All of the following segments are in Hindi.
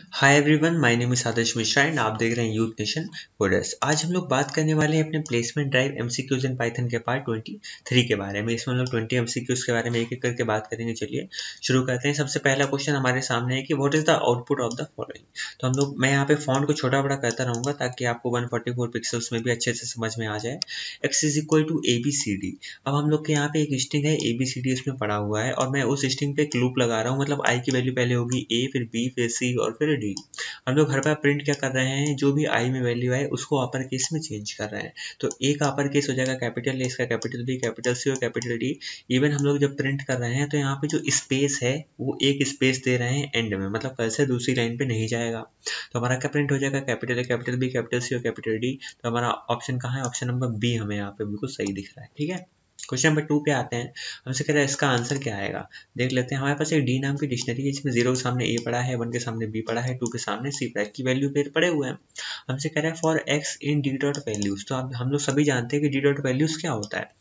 Hi everyone, my name is Adarsh Mishra and आप देख रहे हैं यूथ नेशन कोडर्स। आज हम लोग बात करने वाले हैं अपने placement drive MCQs in Python के पार्ट 23 के बारे में। इसमें हम लोग 20 एमसीक्यूज के बारे में एक एक करके बात करेंगे। चलिए शुरू करते हैं। सबसे पहला क्वेश्चन हमारे सामने है कि what is the output of the following. तो मैं यहाँ पे फॉन्ट को छोटा बड़ा करता रहूंगा ताकि आपको 144 पिक्सल्स में भी अच्छे से समझ में आ जाए। x is equal to ABCD। अब हम लोग के यहाँ पे एक स्ट्रिंग है ABCD इसमें पड़ा हुआ है और मैं उस स्ट्रिंग पे एक लूप लगा रहा हूँ। मतलब i की वैल्यू पहले होगी a, फिर b, फिर c और फिर d। हम लोग हर बार प्रिंट क्या कर रहे हैं, जो भी आई में वैल्यू है उसको अपर केस में चेंज कर रहे हैं। तो ए का अपर केस हो जाएगा कैपिटल ए, इसका कैपिटल बी, कैपिटल सी और कैपिटल डी। इवन हम लोग जब प्रिंट कर रहे हैं तो यहाँ पे जो स्पेस है वो एक स्पेस दे रहे हैं एंड में, मतलब कर्सर दूसरी लाइन पे नहीं जाएगा। तो हमारा क्या प्रिंट हो जाएगा, capital A, capital B, capital C और कैपिटल डी। तो हमारा ऑप्शन कहाँ है, ऑप्शन नंबर बी हमें यहाँ पे बिल्कुल सही दिख रहा है। ठीक है, क्वेश्चन नंबर 2 पे आते हैं। हमसे कह रहा है इसका आंसर क्या आएगा। देख लेते हैं। हमारे पास एक डी नाम की डिक्शनरी है, इसमें 0 के सामने ए पड़ा है, 1 के सामने बी पड़ा है, 2 के सामने सी पड़ा है, की वैल्यू पे पड़े हुए हैं। हमसे कह रहा है for x in D dot values. तो अब हम लोग सभी जानते हैं कि डी डॉट वैल्यूज क्या होता है।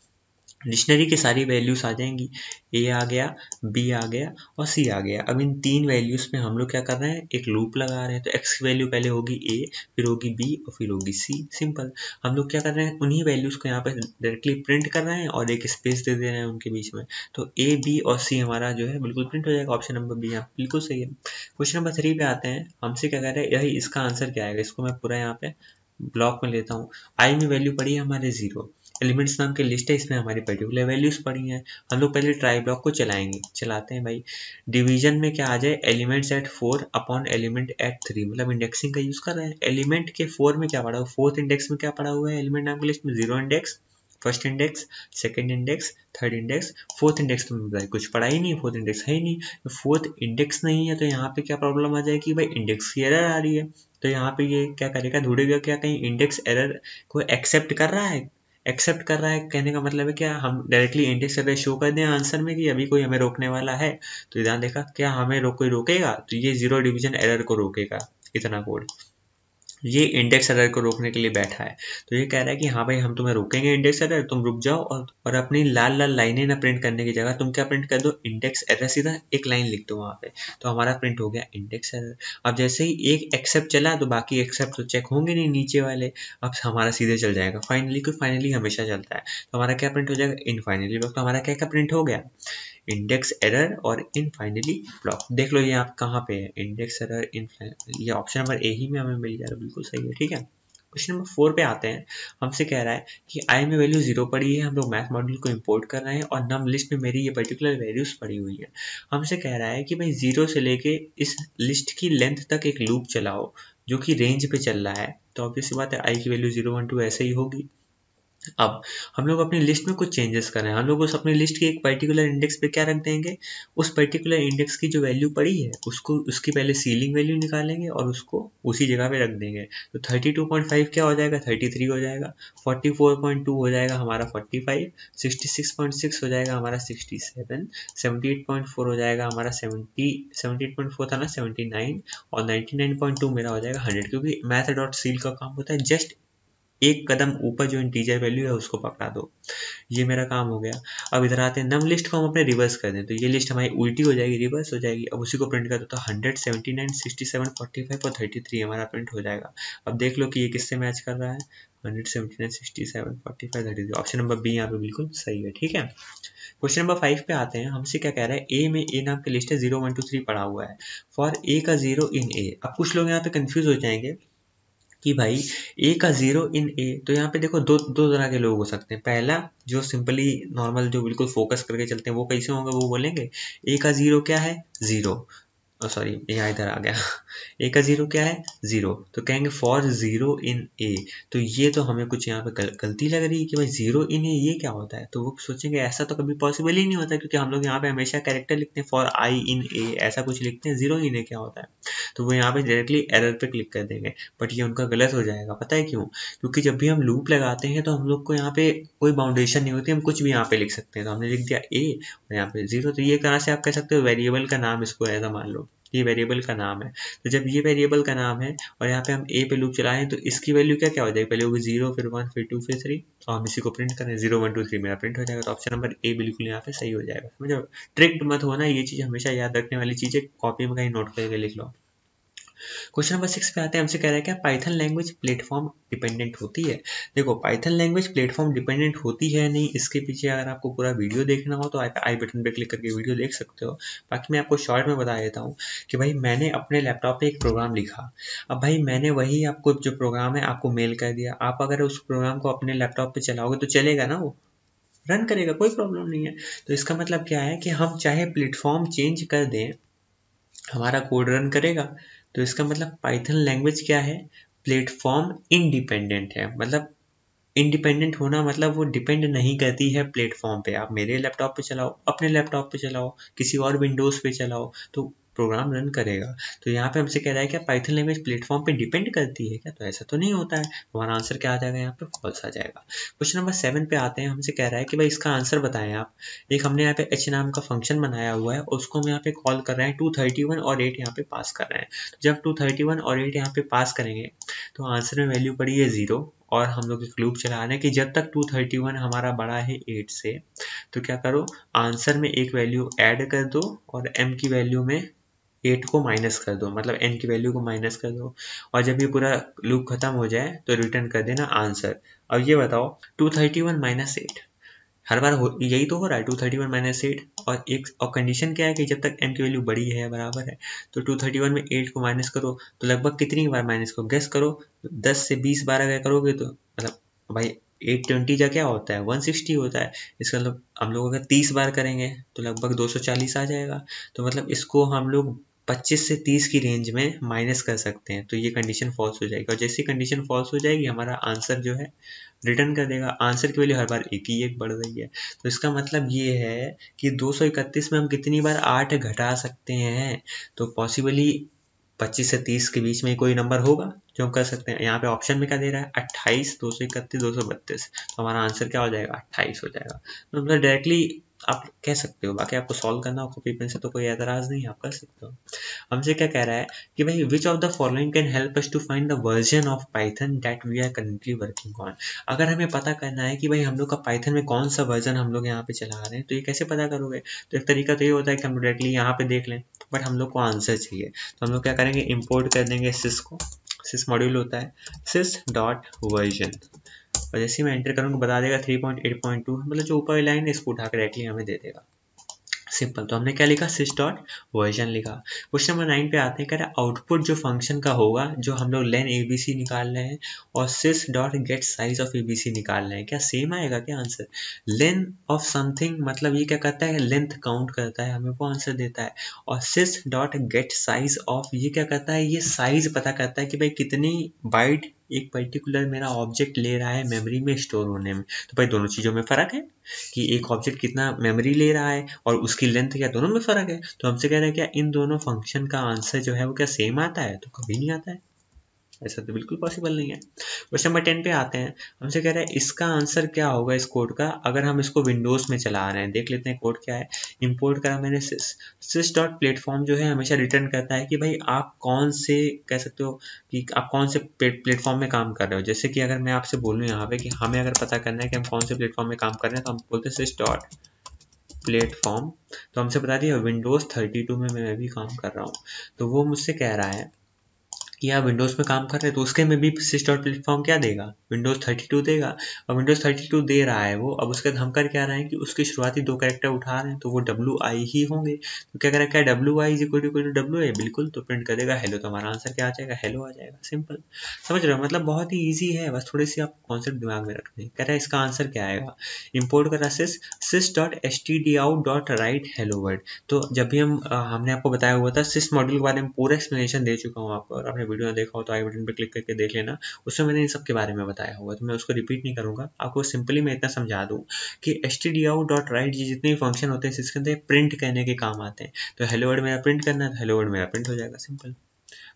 डिक्शनरी की सारी वैल्यूज आ जाएंगी, ए आ गया, बी आ गया और सी आ गया। अब इन तीन वैल्यूज में हम लोग क्या कर रहे हैं, एक लूप लगा रहे हैं। तो एक्स की वैल्यू पहले होगी ए, फिर होगी बी और फिर होगी सी। सिंपल। हम लोग क्या कर रहे हैं, उन्हीं वैल्यूज को यहाँ पे डायरेक्टली प्रिंट कर रहे हैं और एक स्पेस दे दे रहे हैं उनके बीच में। तो ए, बी और सी हमारा जो है बिल्कुल प्रिंट हो जाएगा। ऑप्शन नंबर बी यहाँ बिल्कुल सही है। क्वेश्चन नंबर 3 पे आते हैं। हमसे क्या कह रहे हैं, यही इसका आंसर क्या आएगा। इसको मैं पूरा यहाँ पे ब्लॉक में लेता हूँ। आई में वैल्यू पड़ी है हमारे 0, एलिमेंट्स नाम की लिस्ट है, इसमें हमारी पर्टिकुलर वैल्यूज पड़ी हैं। हम लोग पहले ट्राई ब्लॉक को चलाएंगे, चलाते हैं भाई। डिवीजन में क्या आ जाए, elements at 4 upon element at 3, मतलब इंडेक्सिंग का यूज कर रहे हैं। एलिमेंट के 4 में क्या पड़ा हुआ, फोर्थ इंडेक्स में क्या पड़ा हुआ है एलिमेंट नाम की लिस्ट में, 0 index, first index, second index, third index, fourth index. तो भाई कुछ पड़ा ही नहीं, फोर्थ इंडेक्स है ही नहीं। तो फोर्थ इंडेक्स नहीं है तो यहाँ पे क्या प्रॉब्लम आ जाएगी भाई, इंडेक्स की एरर आ रही है। तो यहाँ पे ये क्या करेगा, ढूंढेगा क्या कहीं इंडेक्स एरर को एक्सेप्ट कर रहा है। एक्सेप्ट कर रहा है कहने का मतलब है क्या, हम डायरेक्टली इंडेक्स एरर शो कर दें आंसर में कि अभी कोई हमें रोकने वाला है। तो ध्यान देखा, क्या हमें कोई रोकेगा, तो ये 0 डिवीजन एरर को रोकेगा। इतना कोड ये इंडेक्स एरर को रोकने के लिए बैठा है। तो ये कह रहा है कि हाँ भाई हम तुम्हें रोकेंगे इंडेक्स एरर, तुम रुक जाओ और अपनी लाल लाल लाइनें ना प्रिंट करने की जगह तुम क्या प्रिंट कर दो, इंडेक्स एरर, सीधा एक लाइन लिख दो वहां पे। तो हमारा प्रिंट हो गया इंडेक्स एरर। अब जैसे ही एक एक्सेप्ट चला तो बाकी एक्सेप्ट तो चेक होंगे नहीं नीचे वाले। अब हमारा सीधे चल जाएगा फाइनली, कोई फाइनली हमेशा चलता है। तो हमारा क्या प्रिंट हो जाएगा, इन फाइनली ब्लॉक। तो हमारा क्या क्या प्रिंट हो गया, इंडेक्स एरर और इन फाइनली ब्लॉक। देख लो ये आप कहाँ पे है, इंडेक्स एरर इन, ये ऑप्शन नंबर ए ही में हमें मिल जाएगा, बिल्कुल सही है। ठीक है, क्वेश्चन नंबर 4 पे आते हैं। हमसे कह रहा है कि आई में वैल्यू 0 पड़ी है, हम लोग मैथ मॉड्यूल को इंपोर्ट कर रहे हैं और नम लिस्ट में मेरी ये पर्टिकुलर वैल्यूज पड़ी हुई है। हमसे कह रहा है कि भाई 0 से लेके इस लिस्ट की लेंथ तक एक लूप चलाओ जो कि रेंज पे चल रहा है। तो ऑब्वियस सी बात है, आई की वैल्यू 0 1 2 ऐसे ही होगी। अब हम लोग अपनी लिस्ट में कुछ चेंजेस कर रहे हैं। हम लोग उस अपनी लिस्ट के एक पर्टिकुलर इंडेक्स पे क्या रख देंगे, उस पर्टिकुलर इंडेक्स की जो वैल्यू पड़ी है उसको, उसकी पहले सीलिंग वैल्यू निकालेंगे और उसको उसी जगह पे रख देंगे। तो 32.5 क्या हो जाएगा, 33 हो जाएगा। 44.2 हो जाएगा हमारा 45, 66.6 हो जाएगा हमारा 67, 78.4 हो जाएगा हमारा 70, 78.4 था ना 79, और 99.2 मेरा हो जाएगा 100। क्योंकि मैथ डॉट सील का काम होता है जस्ट एक कदम ऊपर जो इंटीजर वैल्यू है उसको पकड़ा दो। ये मेरा काम हो गया। अब इधर आते हैं, नम लिस्ट को हम अपने रिवर्स कर दें तो ये लिस्ट हमारी उल्टी हो जाएगी, रिवर्स हो जाएगी। अब उसी को प्रिंट कर दो तो 100, 79, 67, 45 और 33 हमारा प्रिंट हो जाएगा। अब देख लो कि ये किससे मैच कर रहा है, 100, 79, 67, 45, 33। ऑप्शन नंबर बी यहाँ पे बिल्कुल सही है। ठीक है, क्वेश्चन नंबर 5 पे आते हैं। हमसे क्या कह रहा है, ए में ए नाम की लिस्ट है, 0 1 2 3 पड़ा हुआ है। फॉर ए का 0 इन ए। अब कुछ लोग यहाँ पे कंफ्यूज हो जाएंगे कि भाई ए का 0 इन ए। तो यहाँ पे देखो दो दो तरह के लोग हो सकते हैं। पहला जो सिंपली नॉर्मल जो बिल्कुल फोकस करके चलते हैं वो कैसे होंगे, वो बोलेंगे ए का 0 क्या है, 0। सॉरी यहाँ इधर आ गया, ए का 0 क्या है, 0। तो कहेंगे फॉर 0 इन ए। तो ये तो हमें कुछ यहाँ पे गलती लग रही है कि भाई 0 इन ए ये क्या होता है। तो वो सोचेंगे ऐसा तो कभी पॉसिबल ही नहीं होता, क्योंकि हम लोग यहाँ पे हमेशा कैरेक्टर लिखते हैं, फॉर आई इन ए ऐसा कुछ लिखते हैं, 0 इन ए क्या होता है। तो वो यहाँ पे डायरेक्टली एरर पे क्लिक कर देंगे। बट ये उनका गलत हो जाएगा, पता है क्यों, क्योंकि जब भी हम लूप लगाते हैं तो हम लोग को यहाँ पे कोई बाउंडेशन नहीं होती, हम कुछ भी यहाँ पे लिख सकते हैं। तो हमने लिख दिया ए और यहाँ पे 0। तो ये तरह से आप कह सकते हो वेरिएबल का नाम, इसको ऐसा मान लो ये वेरिएबल का नाम है। तो जब ये वेरिएबल का नाम है और यहाँ पे हम ए पे लूप चलाएं तो इसकी वैल्यू क्या क्या हो जाएगी, पहले होगी 0, फिर 1, फिर 2, फिर 3, और हम इसी को प्रिंट करें 0 1 2 3 मेरा प्रिंट हो जाएगा। तो ऑप्शन नंबर ए बिल्कुल यहाँ पे सही हो जाएगा। समझो, ट्रिक्ड मत होना, ये चीज हमेशा याद रखने वाली चीज है, कॉपी में कहीं नोट करके लिख लो। क्वेश्चन नंबर 6 पे आते हैं, हमसे कह रहा है क्या पाइथन लैंग्वेज प्लेटफॉर्म डिपेंडेंट होती है। देखो पाइथन लैंग्वेज प्लेटफॉर्म डिपेंडेंट होती है नहीं, इसके पीछे अगर आपको पूरा वीडियो देखना हो तो आई बटन पे क्लिक करके वीडियो देख सकते हो। बाकी मैं आपको शॉर्ट में बता देता हूँ कि भाई मैंने अपने लैपटॉप पे एक प्रोग्राम लिखा, अब भाई मैंने वही आपको जो प्रोग्राम है आपको मेल कर दिया, आप अगर उस प्रोग्राम को अपने लैपटॉप पे चलाओगे तो चलेगा ना, वो रन करेगा, कोई प्रॉब्लम नहीं है। तो इसका मतलब क्या है कि हम चाहे प्लेटफॉर्म चेंज कर दें हमारा कोड रन करेगा। तो इसका मतलब पाइथन लैंग्वेज क्या है, प्लेटफॉर्म इंडिपेंडेंट है। मतलब इंडिपेंडेंट होना मतलब वो डिपेंड नहीं करती है प्लेटफॉर्म पे। आप मेरे लैपटॉप पे चलाओ, अपने लैपटॉप पे चलाओ, किसी और विंडोज पे चलाओ, तो प्रोग्राम रन करेगा। तो यहाँ पे हमसे कह रहा है क्या पाइथन लैंग्वेज प्लेटफॉर्म पे डिपेंड करती है क्या, तो ऐसा तो नहीं होता है। हमारा आंसर क्या आ जाएगा, यहाँ पे फॉल्स आ जाएगा। क्वेश्चन नंबर 7 पे आते हैं, हमसे कह रहा है कि भाई इसका आंसर बताएं आप। एक हमने यहाँ पे एच नाम का फंक्शन बनाया हुआ है, उसको हम यहाँ पे कॉल कर रहे हैं, 231 और 8 यहाँ पे पास कर रहे हैं। तो जब 231 और 8 यहाँ पे पास करेंगे तो आंसर में वैल्यू पड़ी है 0, और हम लोग एक लूप चला रहे हैं कि जब तक 231 हमारा बड़ा है 8 से, तो क्या करो आंसर में एक वैल्यू ऐड कर दो और m की वैल्यू में 8 को माइनस कर दो, मतलब n की वैल्यू को माइनस कर दो, और जब ये पूरा लूप खत्म हो जाए तो रिटर्न कर देना आंसर। अब ये बताओ 231 माइनस 8 हर बार यही तो हो रहा है, 231 माइनस 8, और एक और कंडीशन क्या है कि जब तक m की वैल्यू बड़ी है बराबर है, तो 231 में 8 को माइनस करो तो लगभग कितनी बार माइनस करो, गेस करो। 10 से 20 बार अगर करोगे तो मतलब भाई 820 का क्या होता है, 160 होता है। इसका मतलब हम लोग अगर 30 बार करेंगे तो लगभग 240 आ जाएगा। तो मतलब इसको हम लोग 25 से 30 की रेंज में माइनस कर सकते हैं, तो ये कंडीशन फॉल्स हो जाएगी, और जैसी कंडीशन फॉल्स हो जाएगी हमारा आंसर जो है रिटर्न कर देगा। आंसर की वैल्यू हर बार एक बढ़ रही है, तो इसका मतलब ये है कि 231 में हम कितनी बार 8 घटा सकते हैं। तो पॉसिबली 25 से 30 के बीच में कोई नंबर होगा जो हम कर सकते हैं। यहाँ पे ऑप्शन में क्या दे रहा है, 28, 231, 232, तो हमारा आंसर क्या हो जाएगा, 28 हो जाएगा। तो मतलब डायरेक्टली आप कह सकते हो, बाकी आपको सॉल्व करना हो कॉपी पेन से तो कोई एतराज नहीं, आप कर सकते हो। हमसे क्या कह रहा है कि भाई which of the following can help us to find the version of Python that we are currently working on. अगर हमें पता करना है कि भाई हम लोग का पाइथन में कौन सा वर्जन हम लोग यहाँ पे चला रहे हैं, तो ये कैसे पता करोगे। तो एक तरीका तो ये होता है कि हम डायरेक्टली यहाँ पे देख लें, बट हम लोग को आंसर चाहिए, तो हम लोग क्या करेंगे, इम्पोर्ट कर देंगे सिस को। सिस मॉड्यूल होता है सिस डॉट वर्जन, और जैसे ही मैं एंटर करूँगा बता देगा 3.8.2, मतलब जो ऊपर लाइन है इसको उठा कर डायरेक्टली हमें दे देगा, सिंपल। तो हमने क्या लिखा, सिस डॉट वर्जन लिखा। क्वेश्चन नंबर 9 पे आते हैं, कह रहे आउटपुट जो फंक्शन का होगा, जो हम लोग लेन एबीसी निकाल रहे हैं और sys dot get size of ABC निकाल रहे हैं, क्या सेम आएगा क्या आंसर। लेन ऑफ समथिंग मतलब ये क्या करता है, लेंथ काउंट करता है, हमें वो आंसर देता है। और sys dot get size of ये क्या करता है, ये साइज पता करता है कि भाई कितनी बाइट एक पर्टिकुलर मेरा ऑब्जेक्ट ले रहा है मेमोरी में स्टोर होने में। तो भाई दोनों चीज़ों में फ़र्क है कि एक ऑब्जेक्ट कितना मेमोरी ले रहा है और उसकी लेंथ क्या, दोनों में फ़र्क है। तो हमसे कह रहे हैं क्या इन दोनों फंक्शन का आंसर जो है वो क्या सेम आता है, तो कभी नहीं आता है, ऐसा तो बिल्कुल पॉसिबल नहीं है। क्वेश्चन नंबर 10 पे आते हैं, हमसे कह रहे हैं इसका आंसर क्या होगा इस कोड का अगर हम इसको विंडोज में चला रहे हैं। देख लेते हैं कोड क्या है। इंपोर्ट करा मैंने सिस डॉट प्लेटफॉर्म जो है हमेशा रिटर्न करता है कि भाई आप कौन से, कह सकते हो कि आप कौन से प्लेटफॉर्म में काम कर रहे हो। जैसे कि अगर मैं आपसे बोलूँ यहाँ पे कि हमें अगर पता करना है कि हम कौन से प्लेटफॉर्म में काम कर रहे हैं, तो हम बोलते हैं सिस डॉट प्लेटफॉर्म, तो हमसे बता दिया विंडोज 32 में मैं भी काम कर रहा हूँ। तो वो मुझसे कह रहा है कि आप विंडोज़ में काम कर रहे हैं, तो उसके में भी सिस डॉट प्लेटफॉर्म क्या देगा, विंडोज़ 32 देगा। और विंडोज़ 32 दे रहा है वो, अब उसके बाद हम कर क्या रहे हैं कि उसके शुरुआती 2 कैरेक्टर उठा रहे हैं, तो वो WI ही होंगे। तो क्या करेगा, क्या WI is equal to WI, बिल्कुल, तो प्रिंट कर देगा हेलो, तो हमारा आंसर क्या आ जाएगा, हेलो आ जाएगा। सिंपल, समझ रहे हो, मतलब बहुत ही ईजी है, बस थोड़ी सी आप कॉन्सेप्ट दिमाग में रखते हैं। कह रहा है इसका आंसर क्या आएगा, इंपोर्ट करा sys dot stdout dot write hello word. तो जब भी हमने आपको बताया हुआ था सिस मॉड्यूल के बारे में पूरा एक्सप्लेनेशन दे चुका हूँ आपको, और आपने वीडियो में देखा हो तो आई बटन पे क्लिक करके देख लेना, उसमें मैंने इन सब के बारे में बताया हुआ, तो मैं उसको रिपीट नहीं करूंगा। आपको सिंपली मैं इतना समझा दूं कि stdout डॉट राइट ये जितने भी फंक्शन होते हैं इसके अंदर प्रिंट करने के काम आते हैं। तो हेलो वर्ड मेरा प्रिंट करना है, तो हेलो वर्ड मेरा प्रिंट हो जाएगा, सिंपल।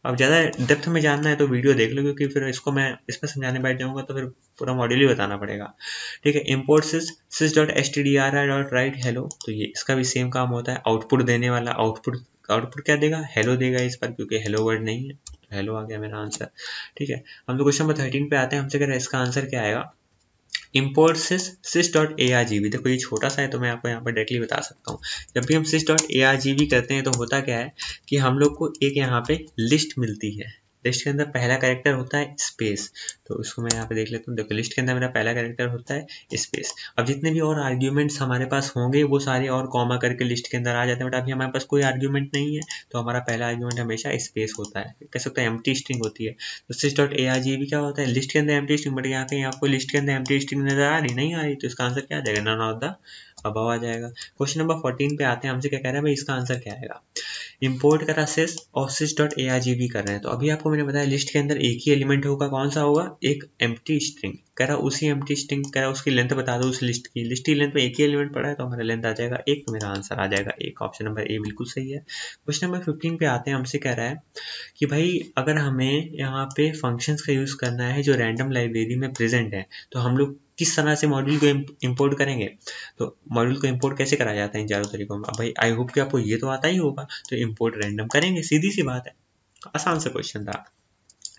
अब ज़्यादा डेप्थ में जानना है तो वीडियो देख लो, क्योंकि फिर इसको मैं इसमें समझाने बैठ जाऊंगा तो फिर पूरा मॉड्यूल ही बताना पड़ेगा। ठीक है, import sys dot stdir dot write hello, तो ये इसका भी सेम काम होता है। आउटपुट देने वाला आउटपुट क्या देगा, हेलो देगा इस पर, क्योंकि हेलो वर्ड नहीं है, तो हेलो आ गया मेरा आंसर। ठीक है, हम लोग क्वेश्चन नंबर 13 पे आते हैं। हमसे कह रहे हैं इसका आंसर क्या आएगा। इम्पोर्ट sys डॉट argv, देखो ये छोटा सा है तो मैं आपको यहाँ पर डायरेक्टली बता सकता हूँ। जब भी हम sys डॉट argv करते हैं तो होता क्या है कि हम लोग को एक यहाँ पे लिस्ट मिलती है। लिस्ट के अंदर पहला कैरेक्टर होता है स्पेस, तो उसको मैं यहाँ पे देख लेता हूँ। देखो लिस्ट के अंदर मेरा पहला कैरेक्टर होता है स्पेस। अब जितने भी और आर्ग्यूमेंट्स हमारे पास होंगे वो सारे और कॉमा करके लिस्ट के अंदर आ जाते हैं, बट अभी हमारे पास कोई आर्ग्यूमेंट नहीं है तो हमारा पहला आर्ग्यूमेंट हमेशा स्पेस होता है, कह सकते हैं एम्प्टी स्ट्रिंग होती है। तो sys डॉट argv क्या होता है, लिस्ट के अंदर एम्प्टी स्ट्रिंग, बट यहाँ कहीं आपको लिस्ट के अंदर एम्प्टी स्ट्रिंग नजर आ रही नहीं आ रही, तो इसका आंसर क्या आ जाएगा, नन ऑफ द अबव आ जाएगा। क्वेश्चन नंबर 14 पे आते हैं, हमसे क्या कह रहा है भाई, इसका आंसर क्या आएगा। इंपोर्ट करा sys और sys डॉट argv कर रहे हैं, तो अभी आपको मैंने बताया लिस्ट के अंदर एक ही एलिमेंट होगा, कौन सा होगा, एक एम्प्टी स्ट्रिंग। कह रहा उसी एम्प्टी स्ट्रिंग, कह रहा उसकी लेंथ बता दो, उस लिस्ट की लेंथ में एक ही एलिमेंट पड़ा है तो हमारा लेंथ आ जाएगा एक, तो मेरा आंसर आ जाएगा एक। ऑप्शन नंबर ए बिल्कुल सही है। क्वेश्चन नंबर 15 पे आते हैं, हमसे कह रहा है कि भाई अगर हमें यहाँ पे फंक्शंस का यूज करना है जो रैंडम लाइब्रेरी में प्रेजेंट है, तो हम लोग किस तरह से मॉड्यूल को इंपोर्ट करेंगे। तो मॉड्यूल को इंपोर्ट कैसे करा जाता है इन चारों तरीकों में। अब भाई आई होप कि आपको ये तो आता ही होगा, तो इंपोर्ट रैंडम करेंगे, सीधी सी बात है, आसान सा क्वेश्चन था।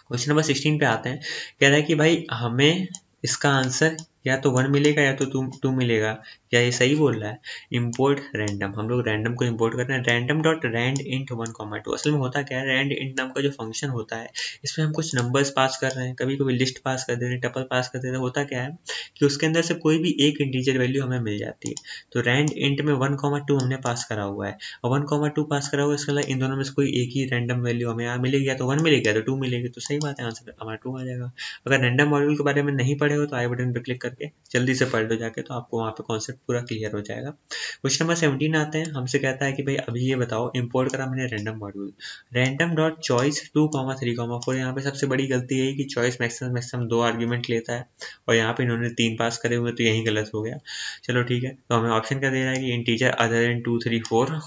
क्वेश्चन नंबर 16 पे आते हैं, कह रहा है कि भाई हमें इसका आंसर या तो 1 मिलेगा या तो 2 मिलेगा, क्या ये सही बोल रहा है। इंपोर्ट रैंडम, हम लोग रैंडम को इंपोर्ट कर रहे हैं, रैंडम डॉट रैंड इंट 1,2। असल में होता क्या है, रैंड इंट नाम का जो फंक्शन होता है इसमें हम कुछ नंबर्स पास कर रहे हैं, कभी कभी लिस्ट पास कर दे रहे हैं, टपल पास कर दे रहे हैं। होता क्या है कि उसके अंदर से कोई भी एक इंटीजर वैल्यू हमें मिल जाती है। तो रैंड इंट में 1,2 हमने पास करा हुआ है, और 1,2 पास करा हुआ है, इसके अलावा इन दोनों में से कोई एक ही रैंडम वैल्यू हमें यहाँ मिलेगी, या तो 1 मिलेगी या तो 2 मिलेगी, तो सही बात है, आंसर हमारा 2 आ जाएगा। अगर रैंडम मॉड्यूल के बारे में नहीं पढ़े हो तो आई बटन पर क्लिक करके जल्दी से पढ़ लो जाके, तो आपको वहाँ पे कॉन्सेप्ट पूरा क्लियर हो जाएगा। क्वेश्चन नंबर 17 आते हैं, हमसे कहता है कि भाई अभी ये बताओ, इंपोर्ट करा मैंने random module, random dot choice 2,3,4। यहाँ पे सबसे बड़ी गलती है कि चॉइस मैक्सिमम 2 आर्ग्यूमेंट लेता है, और यहाँ पे इन्होंने 3 पास करे हुए, तो यही गलत हो गया। चलो ठीक है, तो हमें ऑप्शन क्या दे रहा है कि इंटीजर अदर देन 2, 3, 4,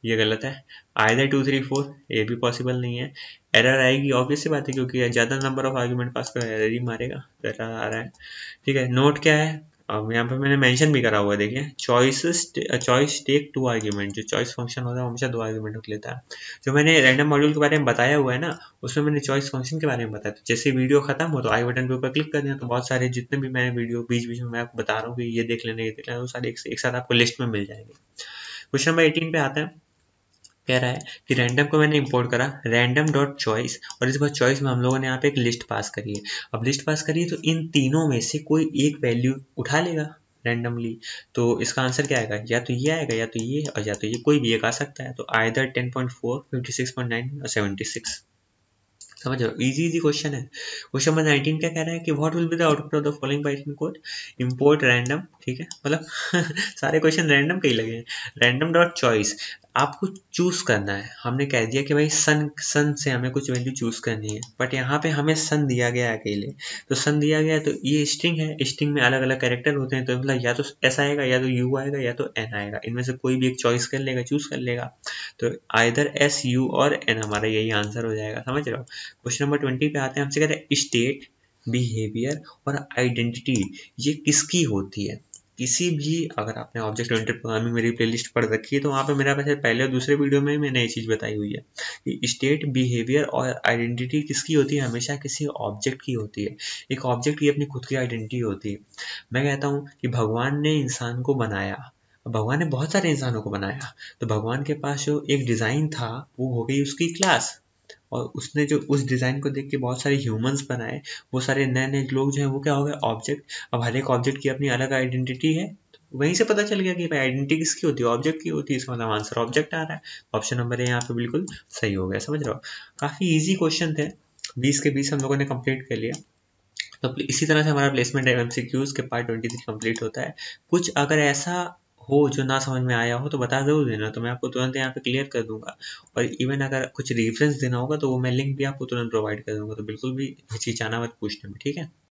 ये गलत है। आइदर 2, 3, 4, ये भी पॉसिबल नहीं है। एरर आएगी, ऑब्वियस सी बात है, क्योंकि ज़्यादा नंबर ऑफ आर्ग्यूमेंट पास कर एरर ही मारेगा, तो एरर आ रहा है। ठीक है, नोट क्या है, अब यहाँ पे मैंने मेंशन भी करा हुआ है, देखिए चॉइस टेक 2 आर्ग्यूमेंट। जो चॉइस फंक्शन होता है वो हमेशा 2 आर्ग्यूमेंट लेता है। जो मैंने रैंडम मॉड्यूल के बारे में बताया हुआ है ना, उसमें मैंने चॉइस फंक्शन के बारे में बताया। तो जैसे वीडियो खत्म हो तो आई बटन के ऊपर क्लिक कर देना, तो बहुत सारे जितने भी मैंने वीडियो बीच बीच में मैं आपको बता रहा हूँ कि ये देख लेना, ये देख लेना, वो सारे एक साथ आपको लिस्ट में मिल जाएंगे। क्वेश्चन नंबर 18 पे आते हैं, कह रहा है कि रैंडम को मैंने इंपोर्ट करा, रैंडम डॉट चॉइस, और इस बार चॉइस में हम लोगों ने यहाँ पे एक लिस्ट पास करी है। अब लिस्ट पास करी है तो इन तीनों में से कोई एक वैल्यू उठा लेगा रैंडमली, तो इसका आंसर क्या आएगा, या तो ये आएगा या तो ये, और या तो ये कोई भी एक आ सकता है। तो आइदर 10.4, 56.9 और 76। समझ रहे हो, इजी क्वेश्चन है। क्वेश्चन नंबर 19 क्या कह रहा है कि what will be the output of the following Python code, import random. ठीक है, मतलब सारे क्वेश्चन रैंडम के ही लगे हैं। रैंडम डॉट चॉइस, आपको चूज करना है। हमने कह दिया कि भाई सन से हमें कुछ वैल्यू चूज करनी है, बट यहाँ पे हमें सन दिया गया है अकेले, तो सन दिया गया है, तो ये स्ट्रिंग है, स्ट्रिंग में अलग अलग कैरेक्टर होते हैं, तो मतलब या तो एस आएगा या तो यू आएगा या तो एन आएगा, इनमें से कोई भी एक चॉइस कर लेगा, चूज कर लेगा। तो आइदर एस, यू और एन, हमारा यही आंसर हो जाएगा। समझ रहे हो। क्वेश्चन नंबर 20 पे आते हैं, हमसे कहते हैं स्टेट, बिहेवियर और आइडेंटिटी ये किसकी होती है। किसी भी, अगर आपने ऑब्जेक्ट ओरिएंटेड प्रोग्रामिंग मेरी प्लेलिस्ट पढ़ रखी है तो वहाँ पे मेरा वैसे पहले और दूसरे वीडियो में मैंने ये चीज़ बताई हुई है कि स्टेट, बिहेवियर और आइडेंटिटी किसकी होती है, हमेशा किसी ऑब्जेक्ट की होती है। एक ऑब्जेक्ट की अपनी खुद की आइडेंटिटी होती है। मैं कहता हूँ कि भगवान ने इंसान को बनाया, भगवान ने बहुत सारे इंसानों को बनाया, तो भगवान के पास जो एक डिज़ाइन था वो हो गई उसकी क्लास, और उसने जो उस डिज़ाइन को देख के बहुत सारे ह्यूमंस बनाए, वो सारे नए नए लोग जो हैं वो क्या हो गए, ऑब्जेक्ट। अब हर एक ऑब्जेक्ट की अपनी अलग आइडेंटिटी है, तो वहीं से पता चल गया कि भाई आइडेंटिटी किसकी होती है, ऑब्जेक्ट की होती है, इसका मतलब आंसर ऑब्जेक्ट आ रहा है। ऑप्शन नंबर ए यहाँ पे बिल्कुल सही हो गया। समझ रहे हो, काफ़ी ईजी क्वेश्चन थे, 20 के 20 हम लोगों ने कंप्लीट कर लिया। तो इसी तरह से हमारा प्लेसमेंट MCQs के पार्ट 23 कंप्लीट होता है। कुछ अगर ऐसा हो जो ना समझ में आया हो तो बता जरूर देना, तो मैं आपको तुरंत यहाँ पे क्लियर कर दूंगा। और इवन अगर कुछ रेफरेंस देना होगा तो वो मैं लिंक भी आपको तुरंत प्रोवाइड कर दूंगा, तो बिल्कुल भी हिचकिचाना मत पूछने में, ठीक है।